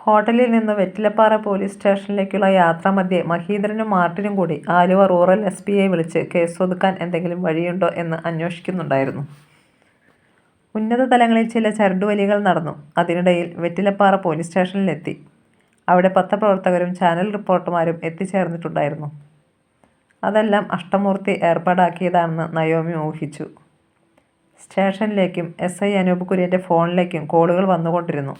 ഹോട്ടലിൽ നിന്ന് വെറ്റിലപ്പാറ പോലീസ് സ്റ്റേഷനിലേക്കുള്ള യാത്രാമധ്യേ മഹീന്ദ്രനും മാർട്ടിനും കൂടി ആലുവ റൂറൽ എസ്.പിയെ വിളിച്ച് കേസൊതുക്കാൻ എന്തെങ്കിലും വഴിയുണ്ടോ എന്ന് അന്വേഷിക്കുന്നുണ്ടായിരുന്നു. ഉന്നത തലങ്ങളിൽ ചില ചരടുവലികൾ നടന്നു. അതിനിടയിൽ വെറ്റിലപ്പാറ പോലീസ് സ്റ്റേഷനിലെത്തി. അവിടെ പത്രപ്രവർത്തകരും ചാനൽ റിപ്പോർട്ടർമാരും എത്തിച്ചേർന്നിട്ടുണ്ടായിരുന്നു. അതെല്ലാം അഷ്ടമൂർത്തി ഏർപ്പാടാക്കിയതാണെന്ന് നയോമി ഊഹിച്ചു. സ്റ്റേഷനിലേക്കും എസ്.ഐ അനൂപ് കുര്യൻ്റെ ഫോണിലേക്കും കോളുകൾ വന്നുകൊണ്ടിരുന്നു.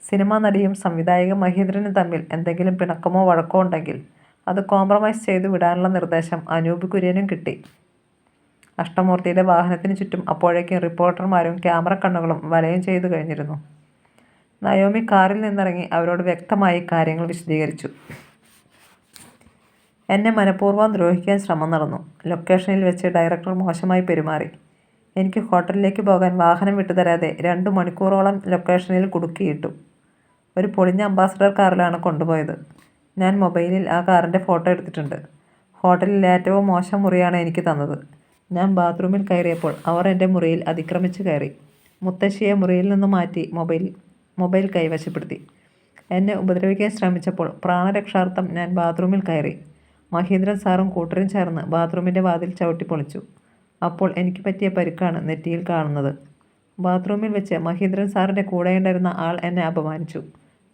സിനിമാ നടിയും സംവിധായക മഹീന്ദ്രനും തമ്മിൽ എന്തെങ്കിലും പിണക്കമോ വഴക്കോ ഉണ്ടെങ്കിൽ അത് കോംപ്രമൈസ് ചെയ്തു വിടാനുള്ള നിർദ്ദേശം അനൂപ് കുര്യനും കിട്ടി. അഷ്ടമൂർത്തിയുടെ വാഹനത്തിന് ചുറ്റും അപ്പോഴേക്കും റിപ്പോർട്ടർമാരും ക്യാമറ കണ്ണുകളും വലയം ചെയ്തു കഴിഞ്ഞിരുന്നു. നയോമി കാറിൽ നിന്നിറങ്ങി അവരോട് വ്യക്തമായി കാര്യങ്ങൾ വിശദീകരിച്ചു. എന്നെ മനഃപൂർവ്വം ദ്രോഹിക്കാൻ ശ്രമം നടന്നു. ലൊക്കേഷനിൽ വെച്ച് ഡയറക്ടർ മോശമായി പെരുമാറി. എനിക്ക് ഹോട്ടലിലേക്ക് പോകാൻ വാഹനം വിട്ടുതരാതെ 2 മണിക്കൂറോളം ലൊക്കേഷനിൽ കുടുക്കിയിട്ടു. ഒരു പൊളിഞ്ഞ അംബാസഡർ കാറിലാണ് കൊണ്ടുപോയത്. ഞാൻ മൊബൈലിൽ ആ കാറിൻ്റെ ഫോട്ടോ എടുത്തിട്ടുണ്ട്. ഹോട്ടലിൽ ഏറ്റവും മോശം മുറിയാണ് എനിക്ക് തന്നത്. ഞാൻ ബാത്റൂമിൽ കയറിയപ്പോൾ അവർ എൻ്റെ മുറിയിൽ അതിക്രമിച്ച് കയറി. മുത്തശ്ശിയെ മുറിയിൽ നിന്ന് മാറ്റി മൊബൈൽ കൈവശപ്പെടുത്തി. എന്നെ ഉപദ്രവിക്കാൻ ശ്രമിച്ചപ്പോൾ പ്രാണരക്ഷാർത്ഥം ഞാൻ ബാത്റൂമിൽ കയറി. മഹീന്ദ്രൻ സാറും കൂട്ടരും ചേർന്ന് ബാത്റൂമിൻ്റെ വാതിൽ ചവിട്ടിപ്പൊളിച്ചു. അപ്പോൾ എനിക്ക് പറ്റിയ പരിക്കാണ് നെറ്റിയിൽ കാണുന്നത്. ബാത്റൂമിൽ വെച്ച് മഹീന്ദ്രൻ സാറിൻ്റെ കൂടെയുണ്ടായിരുന്ന ആൾ എന്നെ അപമാനിച്ചു.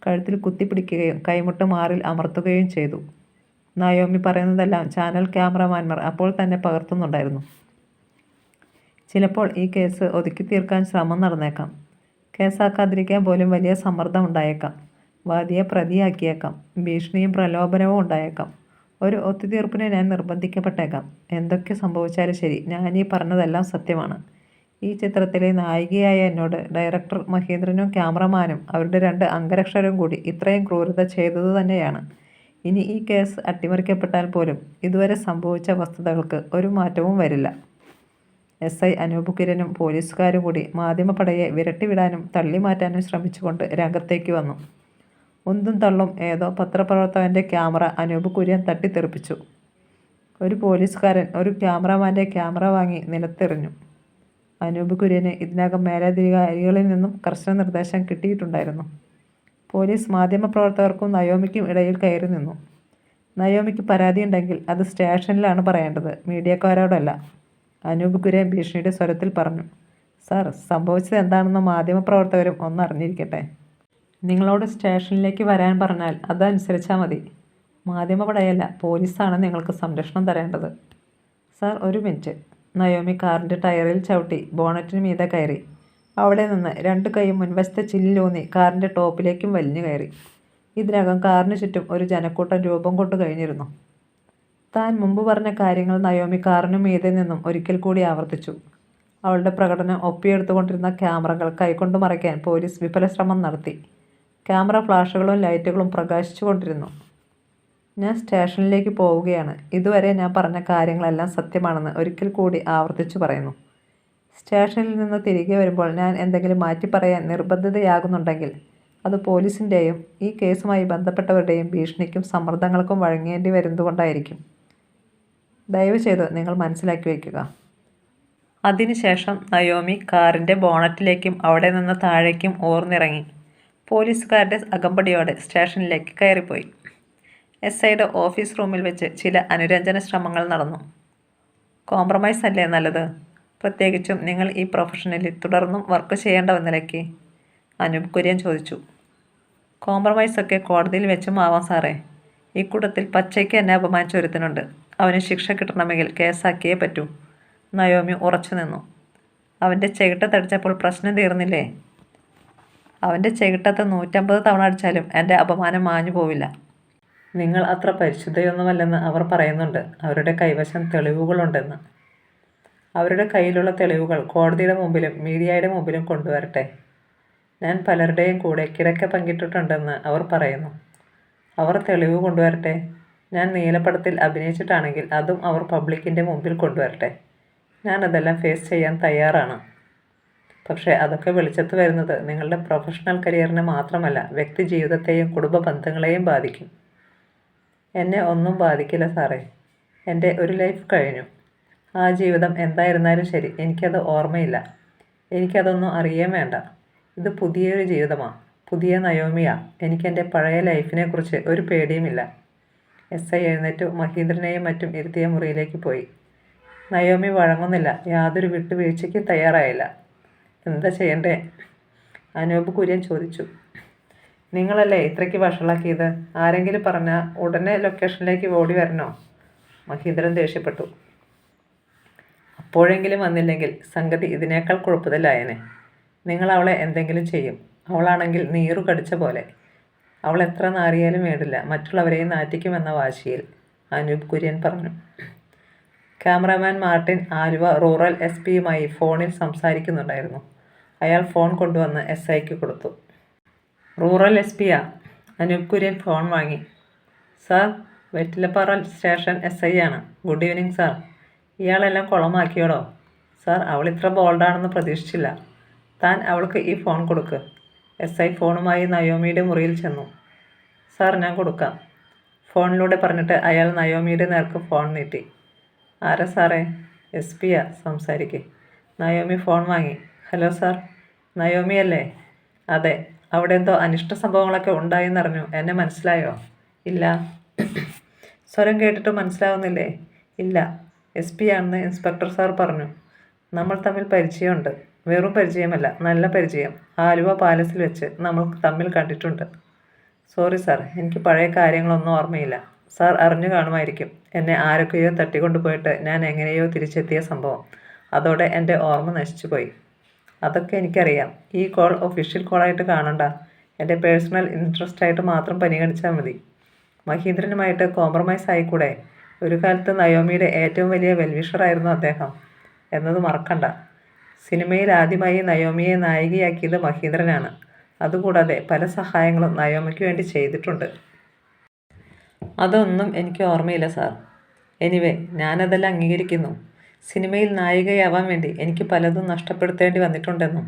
കഴുത്തിൽ കുത്തിപ്പിടിക്കുകയും കൈമുട്ട് മാറിൽ അമർത്തുകയും ചെയ്തു. നയോമി പറയുന്നതെല്ലാം ചാനൽ ക്യാമറമാൻമാർ അപ്പോൾ തന്നെ പകർത്തുന്നുണ്ടായിരുന്നു. ചിലപ്പോൾ ഈ കേസ് ഒതുക്കി തീർക്കാൻ ശ്രമം നടന്നേക്കാം. കേസാക്കാതിരിക്കാൻ പോലും വലിയ സമ്മർദ്ദം ഉണ്ടായേക്കാം. വാദിയെ പ്രതിയാക്കിയേക്കാം. ഭീഷണിയും പ്രലോഭനവും ഉണ്ടായേക്കാം. ഒരു ഒത്തുതീർപ്പിന് ഞാൻ നിർബന്ധിക്കപ്പെട്ടേക്കാം. എന്തൊക്കെ സംഭവിച്ചാലും ശരി, ഞാനീ പറഞ്ഞതെല്ലാം സത്യമാണ്. ഈ ചിത്രത്തിലെ നായികയായ എന്നോട് ഡയറക്ടർ മഹീന്ദ്രനും ക്യാമറമാനും അവരുടെ 2 അംഗരക്ഷകരും കൂടി ഇത്രയും ക്രൂരത ചെയ്തത് തന്നെയാണ്. ഇനി ഈ കേസ് അട്ടിമറിക്കപ്പെട്ടാൽ പോലും ഇതുവരെ സംഭവിച്ച വസ്തുതകൾക്ക് ഒരു മാറ്റവും വരില്ല. എസ്.ഐ അനൂപ് കുര്യനും പോലീസുകാരും കൂടി മാധ്യമപ്പടയെ വിരട്ടിവിടാനും തള്ളിമാറ്റാനും ശ്രമിച്ചുകൊണ്ട് രംഗത്തേക്ക് വന്നു. ഉന്തും തള്ളും ഏതോ പത്രപ്രവർത്തകൻ്റെ ക്യാമറ അനൂപ് കുര്യൻ തട്ടിത്തെറിപ്പിച്ചു. ഒരു പോലീസുകാരൻ ഒരു ക്യാമറമാൻ്റെ ക്യാമറ വാങ്ങി നിലത്തെറിഞ്ഞു. അനൂപ് കുര്യന് ഇതിനകം മേലധികാരികളിൽ നിന്നും കർശന നിർദ്ദേശം കിട്ടിയിട്ടുണ്ടായിരുന്നു. പോലീസ് മാധ്യമപ്രവർത്തകർക്കും നയോമിക്കും ഇടയിൽ കയറി നിന്നു. നയോമിക്ക് പരാതിയുണ്ടെങ്കിൽ അത് സ്റ്റേഷനിലാണ് പറയേണ്ടത്, മീഡിയക്കാരോടല്ല. അനൂപ് കുര്യൻ ഭീഷണിയുടെ സ്വരത്തിൽ പറഞ്ഞു. സാർ, സംഭവിച്ചത് എന്താണെന്ന് മാധ്യമപ്രവർത്തകരും ഒന്നറിഞ്ഞിരിക്കട്ടെ. നിങ്ങളോട് സ്റ്റേഷനിലേക്ക് വരാൻ പറഞ്ഞാൽ അതനുസരിച്ചാൽ മതി. മാധ്യമപടയല്ല, പോലീസാണ് നിങ്ങൾക്ക് സംരക്ഷണം തരേണ്ടത്. സാർ, ഒരു മിനിറ്റ്. നയോമി കാറിൻ്റെ ടയറിൽ ചവിട്ടി ബോണറ്റിന് മീതെ കയറി. അവിടെ നിന്ന് 2 കൈയും മുൻവശത്തെ ചില്ലിലൂന്നി കാറിൻ്റെ ടോപ്പിലേക്കും വലിഞ്ഞു കയറി. ഇതിനകം കാറിന് ചുറ്റും ഒരു ജനക്കൂട്ടം രൂപം കൊണ്ടു കഴിഞ്ഞിരുന്നു. താൻ മുമ്പ് പറഞ്ഞ കാര്യങ്ങൾ നയോമി കാറിനു മീതെ നിന്നും ഒരിക്കൽ കൂടി ആവർത്തിച്ചു. അവളുടെ പ്രകടനം ഒപ്പിയെടുത്തുകൊണ്ടിരുന്ന ക്യാമറകൾ കൈകൊണ്ട് മറയ്ക്കാൻ പോലീസ് വിഫല ശ്രമം നടത്തി. ക്യാമറ ഫ്ലാഷുകളും ലൈറ്റുകളും പ്രകാശിച്ചു കൊണ്ടിരുന്നു. ഞാൻ സ്റ്റേഷനിലേക്ക് പോവുകയാണ്. ഇതുവരെ ഞാൻ പറഞ്ഞ കാര്യങ്ങളെല്ലാം സത്യമാണെന്ന് ഒരിക്കൽ കൂടി ആവർത്തിച്ചു പറയുന്നു. സ്റ്റേഷനിൽ നിന്ന് തിരികെ വരുമ്പോൾ ഞാൻ എന്തെങ്കിലും മാറ്റിപ്പറയാൻ നിർബന്ധിതയാകുന്നുണ്ടെങ്കിൽ അത് പോലീസിൻ്റെയും ഈ കേസുമായി ബന്ധപ്പെട്ടവരുടെയും ഭീഷണിക്കും സമ്മർദ്ദങ്ങൾക്കും വഴങ്ങേണ്ടി വരുന്നതുകൊണ്ടായിരിക്കും. ദയവ് ചെയ്ത് നിങ്ങൾ മനസ്സിലാക്കി വയ്ക്കുക. അതിനുശേഷം നയോമി കാറിൻ്റെ ബോണറ്റിലേക്കും അവിടെ നിന്ന് താഴേക്കും ഓർന്നിറങ്ങി. പോലീസുകാരുടെ അകമ്പടിയോടെ സ്റ്റേഷനിലേക്ക് കയറിപ്പോയി. എസ്.ഐയുടെ ഓഫീസ് റൂമിൽ വെച്ച് ചില അനുരഞ്ജന ശ്രമങ്ങൾ നടന്നു. കോംപ്രമൈസ് അല്ലേ നല്ലത്? പ്രത്യേകിച്ചും നിങ്ങൾ ഈ പ്രൊഫഷനിൽ തുടർന്നും വർക്ക് ചെയ്യേണ്ട നിലയ്ക്ക്, അനൂപ് കുര്യൻ ചോദിച്ചു. കോംപ്രമൈസൊക്കെ കോടതിയിൽ വെച്ചും ആവാം സാറേ. ഈ കൂട്ടത്തിൽ പച്ചയ്ക്ക് എന്നെ അപമാനിച്ച ഒരുത്തനുണ്ട്. അവന് ശിക്ഷ കിട്ടണമെങ്കിൽ കേസാക്കിയേ പറ്റൂ. നയോമി ഉറച്ചു നിന്നു. അവൻ്റെ ചെകിട്ട തടിച്ചപ്പോൾ പ്രശ്നം തീർന്നില്ലേ? അവൻ്റെ ചെകിട്ടത്ത് 150 തവണ അടിച്ചാലും എൻ്റെ അപമാനം മാഞ്ഞു പോവില്ല. നിങ്ങൾ അത്ര പരിശുദ്ധയൊന്നുമല്ലെന്ന് അവർ പറയുന്നുണ്ട്. അവരുടെ കൈവശം തെളിവുകളുണ്ടെന്ന്. അവരുടെ കയ്യിലുള്ള തെളിവുകൾ കോടതിയുടെ മുമ്പിലും മീഡിയയുടെ മുമ്പിലും കൊണ്ടുവരട്ടെ. ഞാൻ പലരുടെയും കൂടെ കിടക്ക പങ്കിട്ടിട്ടുണ്ടെന്ന് അവർ പറയുന്നു. അവർ തെളിവ് കൊണ്ടുവരട്ടെ. ഞാൻ നീലപ്പടത്തിൽ അഭിനയിച്ചിട്ടാണെങ്കിൽ അതും അവർ പബ്ലിക്കിൻ്റെ മുമ്പിൽ കൊണ്ടുവരട്ടെ. ഞാനതെല്ലാം ഫേസ് ചെയ്യാൻ തയ്യാറാണ്. പക്ഷേ അതൊക്കെ വെളിച്ചത്ത് വരുന്നത് നിങ്ങളുടെ പ്രൊഫഷണൽ കരിയറിനെ മാത്രമല്ല, വ്യക്തി ജീവിതത്തെയും കുടുംബ ബന്ധങ്ങളെയും ബാധിക്കും. എന്നെ ഒന്നും ബാധിക്കില്ല സാറേ. എൻ്റെ ഒരു ലൈഫ് കഴിഞ്ഞു. ആ ജീവിതം എന്തായിരുന്നാലും ശരി, എനിക്കത് ഓർമ്മയില്ല. എനിക്കതൊന്നും അറിയാൻ വേണ്ട. ഇത് പുതിയൊരു ജീവിതമാണ്. പുതിയ നയോമിയാ. എനിക്കെൻ്റെ പഴയ ലൈഫിനെക്കുറിച്ച് ഒരു പേടിയുമില്ല. SI എഴുന്നേറ്റു മഹീന്ദ്രനെയും മറ്റും ഇരുത്തിയ മുറിയിലേക്ക് പോയി. നയോമി വഴങ്ങുന്നില്ല. യാതൊരു വിട്ടുവീഴ്ചയ്ക്കും തയ്യാറായില്ല. എന്താ ചെയ്യണ്ടേ? അനൂപ് കുര്യൻ ചോദിച്ചു. നിങ്ങളല്ലേ ഇത്രയ്ക്ക് വഷളാക്കിയത്? ആരെങ്കിലും പറഞ്ഞാൽ ഉടനെ ലൊക്കേഷനിലേക്ക് ഓടി വരണോ? മഹീന്ദ്രൻ ദേഷ്യപ്പെട്ടു. അപ്പോഴെങ്കിലും വന്നില്ലെങ്കിൽ സംഗതി ഇതിനേക്കാൾ കുഴപ്പത്തിലായേനെ. നിങ്ങൾ അവളെ എന്തെങ്കിലും ചെയ്യും. അവളാണെങ്കിൽ നീറു കടിച്ച പോലെ. അവൾ എത്ര നാറിയാലും വേണ്ടില്ല, മറ്റുള്ളവരെയും നാറ്റിക്കുമെന്ന വാശിയിൽ, അനൂപ് കുര്യൻ പറഞ്ഞു. ക്യാമറാമാൻ മാർട്ടിൻ ആലുവ റൂറൽ SP-യുമായി ഫോണിൽ സംസാരിക്കുന്നുണ്ടായിരുന്നു. അയാൾ ഫോൺ കൊണ്ടുവന്ന് SIക്ക് കൊടുത്തു. റൂറൽ SP-യാ? അനൂപ് കുര്യൻ ഫോൺ വാങ്ങി. സാർ, വെറ്റിലപ്പാറ സ്റ്റേഷൻ SI ആണ്. Good evening sir. ഇയാളെല്ലാം കുളമാക്കിയോടോ? സാർ, അവളിത്ര ബോൾഡാണെന്ന് പ്രതീക്ഷിച്ചില്ല. താൻ അവൾക്ക് ഈ ഫോൺ കൊടുക്ക്. SI ഫോണുമായി നയോമിയുടെ മുറിയിൽ ചെന്നു. സാർ, ഞാൻ കൊടുക്കാം. ഫോണിലൂടെ പറഞ്ഞിട്ട് അയാൾ നയോമിയുടെ നേർക്ക് ഫോൺ നീട്ടി. ആരാ സാറേ? SP-യാ, സംസാരിക്കേ. നയോമി ഫോൺ വാങ്ങി. ഹലോ സാർ, നയോമി അല്ലേ? അതെ. അവിടെ എന്തോ അനിഷ്ട സംഭവങ്ങളൊക്കെ ഉണ്ടായെന്നറിഞ്ഞു. എന്നെ മനസ്സിലായോ? ഇല്ല. സ്വരം കേട്ടിട്ട് മനസ്സിലാവുന്നില്ലേ? ഇല്ല. SP-യാണെന്ന് ഇൻസ്പെക്ടർ സാർ പറഞ്ഞു. നമ്മൾ തമ്മിൽ പരിചയമുണ്ട്. വെറും പരിചയമല്ല, നല്ല പരിചയം. ആലുവ പാലസിൽ വെച്ച് നമ്മൾ തമ്മിൽ കണ്ടിട്ടുണ്ട്. സോറി സാർ, എനിക്ക് പഴയ കാര്യങ്ങളൊന്നും ഓർമ്മയില്ല. സാർ അറിഞ്ഞു കാണുമായിരിക്കും. എന്നെ ആരൊക്കെയോ തട്ടിക്കൊണ്ടുപോയിട്ട് ഞാൻ എങ്ങനെയോ തിരിച്ചെത്തിയ സംഭവം. അതോടെ എൻ്റെ ഓർമ്മ നശിച്ചുപോയി. അതൊക്കെ എനിക്കറിയാം. ഈ കോൾ ഒഫീഷ്യൽ കോളായിട്ട് കാണണ്ട. എൻ്റെ പേഴ്സണൽ ഇൻട്രസ്റ്റായിട്ട് മാത്രം പരിഗണിച്ചാൽ മതി. മഹീന്ദ്രനുമായിട്ട് കോംപ്രമൈസ് ആയിക്കൂടെ? ഒരു കാലത്ത് നയോമിയുടെ ഏറ്റവും വലിയ വെൽവിഷറായിരുന്നു അദ്ദേഹം എന്നത് മറക്കണ്ട. സിനിമയിൽ ആദ്യമായി നയോമിയെ നായികയാക്കിയത് മഹീന്ദ്രനാണ്. അതുകൂടാതെ പല സഹായങ്ങളും നയോമിക്ക് വേണ്ടി ചെയ്തിട്ടുണ്ട്. അതൊന്നും എനിക്ക് ഓർമ്മയില്ല സാർ. എനിവേ, ഞാനതെല്ലാം അംഗീകരിക്കുന്നു. സിനിമയിൽ നായികയാവാൻ വേണ്ടി എനിക്ക് പലതും നഷ്ടപ്പെടുത്തേണ്ടി വന്നിട്ടുണ്ടെന്നും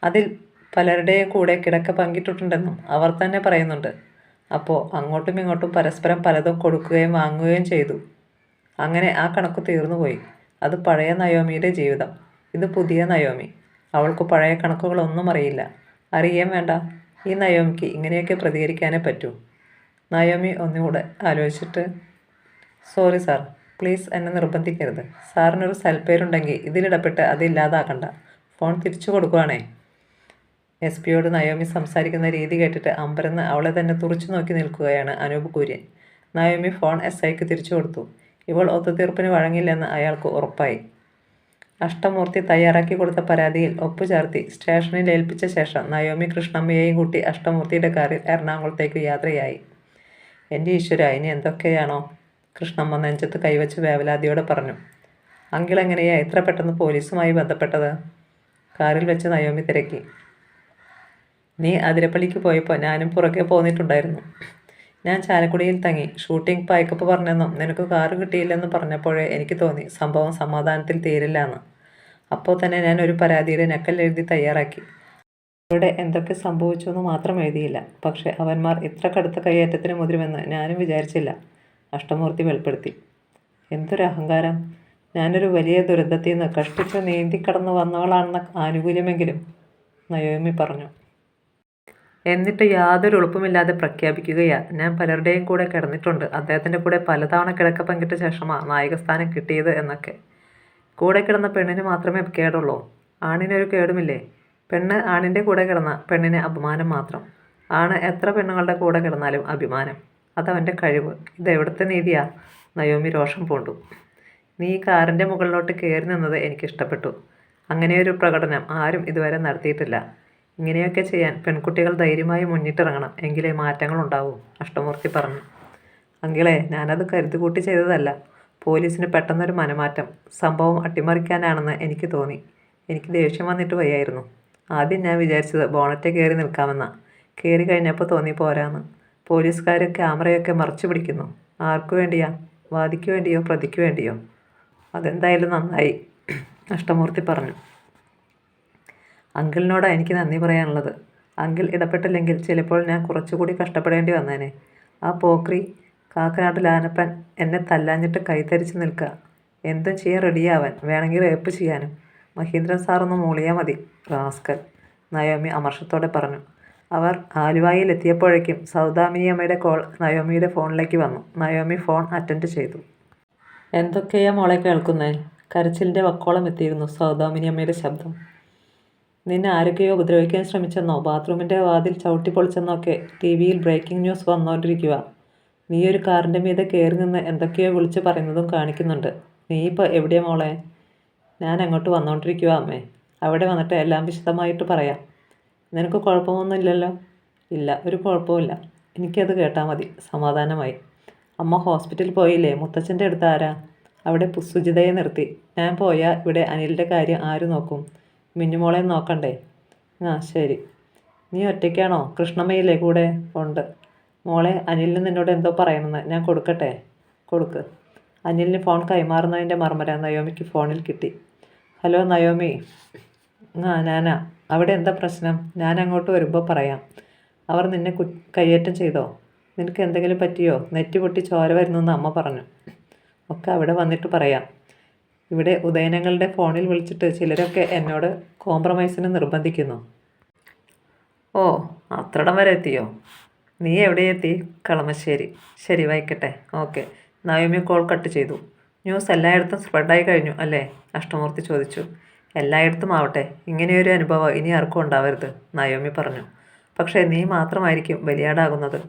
അതിൽ പലരുടെയും കൂടെ കിടക്ക പങ്കിട്ടിട്ടുണ്ടെന്നും അവർ തന്നെ പറയുന്നുണ്ട്. അപ്പോൾ അങ്ങോട്ടും ഇങ്ങോട്ടും പരസ്പരം പലതും കൊടുക്കുകയും വാങ്ങുകയും ചെയ്തു. അങ്ങനെ ആ കണക്ക് തീർന്നുപോയി. അത് പഴയ നയോമിയുടെ ജീവിതം. ഇത് പുതിയ നയോമി. അവൾക്ക് പഴയ കണക്കുകളൊന്നും അറിയില്ല. അറിയാൻ വേണ്ട. ഈ നയോമിക്ക് ഇങ്ങനെയൊക്കെ പ്രതികരിക്കാനേ പറ്റൂ. നയോമി ഒന്നുകൂടെ ആലോചിച്ചിട്ട്, സോറി സാർ, പ്ലീസ് എന്നെ നിർബന്ധിക്കരുത്. സാറിനൊരു സൽപ്പേരുണ്ടെങ്കിൽ ഇതിലിടപെട്ട് അതില്ലാതാക്കണ്ട. ഫോൺ തിരിച്ചു കൊടുക്കുവാണേ. SP-യോട് നയോമി സംസാരിക്കുന്ന രീതി കേട്ടിട്ട് അമ്പരന്ന് അവളെ തന്നെ തുറച്ചു നോക്കി നിൽക്കുകയാണ് അനൂപ് കുര്യൻ. നയോമി ഫോൺ SIക്ക് തിരിച്ചു കൊടുത്തു. ഇവൾ ഒത്തുതീർപ്പിന് വഴങ്ങില്ലെന്ന് അയാൾക്ക് ഉറപ്പായി. അഷ്ടമൂർത്തി തയ്യാറാക്കി കൊടുത്ത പരാതിയിൽ ഒപ്പുചേർത്തി സ്റ്റേഷനിൽ ഏൽപ്പിച്ച ശേഷം നയോമി കൃഷ്ണമ്മയെയും കൂട്ടി അഷ്ടമൂർത്തിയുടെ കാറിൽ എറണാകുളത്തേക്ക് യാത്രയായി. എൻ്റെ ഈശ്വര, ഇനി എന്തൊക്കെയാണോ? കൃഷ്ണമ്മ നെഞ്ചത്ത് കൈവച്ച് വേവലാതിയോടെ പറഞ്ഞു. അങ്കിൾ എങ്ങനെയാ ഇത്ര പെട്ടെന്ന് പോലീസുമായി ബന്ധപ്പെട്ടത്? കാറിൽ വെച്ച് നയോമി തിരക്കി. നീ അതിരപ്പള്ളിക്ക് പോയപ്പോൾ ഞാനും പുറകെ പോന്നിട്ടുണ്ടായിരുന്നു. ഞാൻ ചാലക്കുടിയിൽ തങ്ങി. ഷൂട്ടിംഗ് പായ്ക്കപ്പ് പറഞ്ഞെന്നും നിനക്ക് കാറ് കിട്ടിയില്ലെന്ന് പറഞ്ഞപ്പോഴേ എനിക്ക് തോന്നി സംഭവം സമാധാനത്തിൽ തീരില്ല എന്ന്. അപ്പോൾ തന്നെ ഞാൻ ഒരു പരാതിയുടെ നക്കൽ എഴുതി തയ്യാറാക്കി. ഇവിടെ എന്തൊക്കെ സംഭവിച്ചു എന്ന് മാത്രം എഴുതിയില്ല. പക്ഷേ അവന്മാർ ഇത്ര കടുത്ത കയ്യേറ്റത്തിന് മുതിരുമെന്ന് ഞാനും വിചാരിച്ചില്ല. അഷ്ടമൂർത്തി വെളിപ്പെടുത്തി. എന്തൊരു അഹങ്കാരം! ഞാനൊരു വലിയ ദുരന്തത്തിൽ നിന്ന് കഷ്ടിച്ച് നീന്തിക്കടന്നു വന്നവളാണെന്ന ആനുകൂല്യമെങ്കിലും, നയോമി പറഞ്ഞു. എന്നിട്ട് യാതൊരു എളുപ്പമില്ലാതെ പ്രഖ്യാപിക്കുകയാ, ഞാൻ പലരുടെയും കൂടെ കിടന്നിട്ടുണ്ട്. അദ്ദേഹത്തിൻ്റെ കൂടെ പലതവണ കിടക്ക പങ്കിട്ട ശേഷമാണ് നായകസ്ഥാനം കിട്ടിയത് എന്നൊക്കെ. കൂടെ കിടന്ന പെണ്ണിന് മാത്രമേ കേടുള്ളൂ. ആണിനൊരു കേടുമില്ലേ? പെണ്ണ് ആണിൻ്റെ കൂടെ കിടന്ന പെണ്ണിന് അപമാനം മാത്രം. ആണ് എത്ര പെണ്ണുങ്ങളുടെ കൂടെ കിടന്നാലും അഭിമാനം. അതവൻ്റെ കഴിവ്. ഇതെവിടുത്തെ നീതിയാ? നയോമി രോഷം പൂണ്ടു. നീ കാറിൻ്റെ മുകളിലോട്ട് കയറി നിന്നത് എനിക്കിഷ്ടപ്പെട്ടു. അങ്ങനെയൊരു പ്രകടനം ആരും ഇതുവരെ നടത്തിയിട്ടില്ല. ഇങ്ങനെയൊക്കെ ചെയ്യാൻ പെൺകുട്ടികൾ ധൈര്യമായി മുന്നിട്ടിറങ്ങണം. എങ്കിലേ മാറ്റങ്ങളുണ്ടാവൂ, അഷ്ടമൂർത്തി പറഞ്ഞു. അങ്കിളെ, ഞാനത് കരുതിക്കൂട്ടി ചെയ്തതല്ല. പോലീസിന് പെട്ടെന്നൊരു മനമാറ്റം. സംഭവം അട്ടിമറിക്കാനാണെന്ന് എനിക്ക് തോന്നി. എനിക്ക് ദേഷ്യം വന്നിട്ട് വയ്യായിരുന്നു. ആദ്യം ഞാൻ വിചാരിച്ചത് ബോണറ്റെ കയറി നിൽക്കാമെന്നാ. കയറി കഴിഞ്ഞപ്പോൾ തോന്നി പോരാന്ന്. പോലീസുകാർ ക്യാമറയൊക്കെ മറച്ചു പിടിക്കുന്നു. ആർക്കു വേണ്ടിയാ? വാദിക്കു വേണ്ടിയോ പ്രതിക്കു വേണ്ടിയോ? അതെന്തായാലും നന്നായി, അഷ്ടമൂർത്തി പറഞ്ഞു. അങ്കിളിനോടാണ് എനിക്ക് നന്ദി പറയാനുള്ളത്. അങ്കിൾ ഇടപെട്ടില്ലെങ്കിൽ ചിലപ്പോൾ ഞാൻ കുറച്ചുകൂടി കഷ്ടപ്പെടേണ്ടി വന്നേനെ. ആ പോക്രി കാക്കനാട്ട് ലാനപ്പൻ എന്നെ തല്ലാഞ്ഞിട്ട് കൈത്തരിച്ച് നിൽക്കുക. എന്തും ചെയ്യാൻ റെഡിയാവാൻ, വേണമെങ്കിൽ റേപ്പ് ചെയ്യാനും. മഹീന്ദ്രൻ സാറൊന്ന് മൂളിയാൽ മതി, റാസ്കൽ, നയോമി അമർഷത്തോടെ പറഞ്ഞു. അവർ ആലുവായിലെത്തിയപ്പോഴേക്കും സൗദാമിനിയമ്മയുടെ കോൾ നയോമിയുടെ ഫോണിലേക്ക് വന്നു. നയോമി ഫോൺ അറ്റൻഡ് ചെയ്തു. എന്തൊക്കെയാ മോളെ കേൾക്കുന്നേ? കരച്ചിലിൻ്റെ വക്കോളം എത്തിയിരുന്നു സൗദാമിനിയമ്മയുടെ ശബ്ദം. നിന്നെ ആരൊക്കെയോ ഉപദ്രവിക്കാൻ ശ്രമിച്ചെന്നോ ബാത്റൂമിൻ്റെ വാതിൽ ചവിട്ടിപ്പൊളിച്ചെന്നൊക്കെ ടി വിയിൽ ബ്രേക്കിംഗ് ന്യൂസ് വന്നുകൊണ്ടിരിക്കുക. നീ ഒരു കാറിൻ്റെ മീതെ കയറി നിന്ന് എന്തൊക്കെയോ വിളിച്ച് പറയുന്നതും കാണിക്കുന്നുണ്ട്. നീ ഇപ്പോൾ എവിടെയാ മോളെ? ഞാൻ അങ്ങോട്ട് വന്നുകൊണ്ടിരിക്കുക അമ്മേ. അവിടെ വന്നിട്ട് എല്ലാം വിശദമായിട്ട് പറയാം. നിനക്ക് കുഴപ്പമൊന്നുമില്ലല്ലോ? ഇല്ല, ഒരു കുഴപ്പമില്ല. എനിക്കത് കേട്ടാൽ മതി. സമാധാനമായി. അമ്മ ഹോസ്പിറ്റലിൽ പോയില്ലേ? മുത്തച്ഛൻ്റെ അടുത്ത് ആരാ? അവിടെ സുജിതയെ നിർത്തി. ഞാൻ പോയാൽ ഇവിടെ അനിലിൻ്റെ കാര്യം ആര് നോക്കും? മിന്നുമോളെ നോക്കണ്ടേ? ആ ശരി. നീ ഒറ്റയ്ക്കാണോ? കൃഷ്ണമ്മയില്ലേ കൂടെ? ഉണ്ട്. മോളെ, അനിലിന് നിന്നോട് എന്തോ പറയണമെന്ന്. ഞാൻ കൊടുക്കട്ടെ? കൊടുക്ക്. അനിലിന് ഫോൺ കൈമാറുന്നതിൻ്റെ മർമ്മര നയോമിക്ക് ഫോണിൽ കിട്ടി. Hello Naomi. ആ ഞാനാ. അവിടെ എന്താ പ്രശ്നം? ഞാൻ അങ്ങോട്ട് വരുമ്പോൾ പറയാം. അവർ നിന്നെ കയ്യേറ്റം ചെയ്തോ? നിനക്ക് എന്തെങ്കിലും പറ്റിയോ? നെറ്റി പൊട്ടി ചോര വരുന്നെന്ന് അമ്മ പറഞ്ഞു. ഒക്കെ അവിടെ വന്നിട്ട് പറയാം. ഇവിടെ ഉദയനങ്ങളുടെ ഫോണിൽ വിളിച്ചിട്ട് ചിലരൊക്കെ എന്നോട് കോംപ്രമൈസിന് നിർബന്ധിക്കുന്നു. ഓ, അത്രടം വരെ എത്തിയോ? നീ എവിടെയെത്തി? കളമശ്ശേരി. ശരി, വായിക്കട്ടെ. ഓക്കെ. നയോമി കോൾ കട്ട് ചെയ്തു. ന്യൂസ് എല്ലായിടത്തും സ്പ്രെഡായി കഴിഞ്ഞു അല്ലേ? അഷ്ടമൂർത്തി ചോദിച്ചു. എല്ലായിടത്തും ആവട്ടെ. ഇങ്ങനെയൊരു അനുഭവം ഇനി ആർക്കും ഉണ്ടാവരുത്, നയോമി പറഞ്ഞു. പക്ഷേ നീ മാത്രമായിരിക്കും ബലിയാടാകുന്നത്.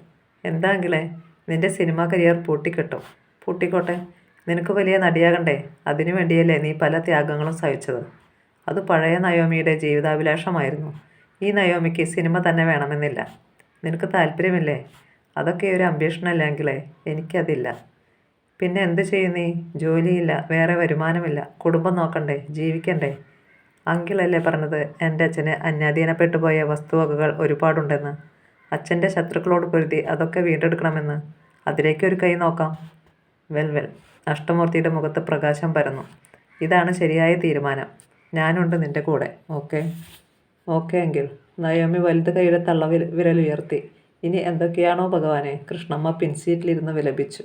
എന്താങ്കിലേ, നിന്റെ സിനിമാ കരിയർ പൂട്ടിക്കെട്ടും. പൂട്ടിക്കോട്ടെ. നിനക്ക് വലിയ നടിയാകണ്ടേ? അതിനു വേണ്ടിയല്ലേ നീ പല ത്യാഗങ്ങളും സഹിച്ചത്. അത് പഴയ നയോമിയുടെ ജീവിതാഭിലാഷമായിരുന്നു. ഈ നയോമിക്ക് സിനിമ തന്നെ വേണമെന്നില്ല. നിനക്ക് താല്പര്യമില്ലേ? അതൊക്കെ ഒരു അംബീഷനല്ലെങ്കിലേ എനിക്കതില്ല. പിന്നെ എന്ത് ചെയ്യും നീ? ജോലിയില്ല, വേറെ വരുമാനമില്ല, കുടുംബം നോക്കണ്ടേ, ജീവിക്കണ്ടേ? അങ്കിളല്ലേ പറഞ്ഞത് എൻ്റെ അച്ഛന് അന്യാധീനപ്പെട്ടു പോയ വസ്തുവകകൾ ഒരുപാടുണ്ടെന്ന്. അച്ഛൻ്റെ ശത്രുക്കളോട് പൊരുതി അതൊക്കെ വീണ്ടെടുക്കണമെന്ന്. അതിലേക്കൊരു കൈ നോക്കാം. Well well. അഷ്ടമൂർത്തിയുടെ മുഖത്ത് പ്രകാശം പരന്നു. ഇതാണ് ശരിയായ തീരുമാനം. ഞാനുണ്ട് നിൻ്റെ കൂടെ. ഓക്കെ? ഓക്കെ എങ്കിൽ. നയോമി വലുത് കൈയുടെ തള്ള വിരലുയർത്തി. ഇനി എന്തൊക്കെയാണോ ഭഗവാനെ? കൃഷ്ണമ്മ പിൻസീറ്റിലിരുന്ന് വിലപിച്ചു.